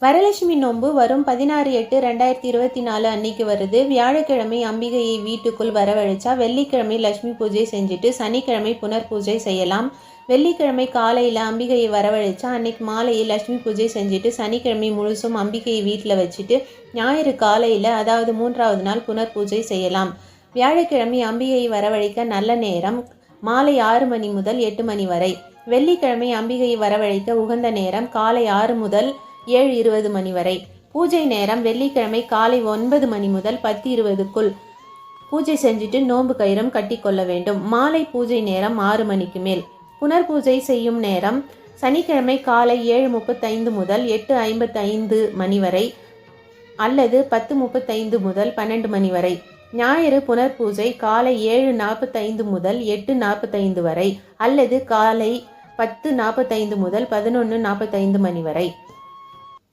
வரலட்சுமி நோன்பு வரும் 16/8/2024 அன்னைக்கு வருது. வியாழக்கிழமை அம்பிகையை வீட்டுக்குள் வரவழைச்சா வெள்ளிக்கிழமை லட்சுமி பூஜை செஞ்சுட்டு சனிக்கிழமை புனர் பூஜை செய்யலாம். வெள்ளிக்கிழமை காலையில் அம்பிகையை வரவழைச்சா அன்னைக்கு மாலையில் லட்சுமி பூஜை செஞ்சுட்டு சனிக்கிழமை முழுசும் அம்பிகையை வீட்டில் வச்சுட்டு ஞாயிறு காலையில் அதாவது 3வது நாள் புனர் பூஜை செய்யலாம். வியாழக்கிழமை அம்பிகையை வரவழைக்க நல்ல நேரம் மாலை 6 மணி முதல் 8 மணி வரை. வெள்ளிக்கிழமை அம்பிகையை வரவழைக்க உகந்த நேரம் காலை 6 முதல் 7:20 மணி வரை. பூஜை நேரம் வெள்ளிக்கிழமை காலை 9 மணி முதல் 10:20க்குள் பூஜை செஞ்சுட்டு நோன்பு கயிறும் கட்டி கொள்ள வேண்டும். மாலை பூஜை நேரம் 6 மணிக்கு மேல். புனர் பூஜை செய்யும் நேரம் சனிக்கிழமை காலை 7:35 முதல் 8:55 மணி வரை அல்லது 10:35 முதல் 12 மணி வரை. ஞாயிறு புனர் பூஜை காலை 7:45 முதல் 8:45 வரை அல்லது காலை 10:45 முதல் 11:45 மணி வரை.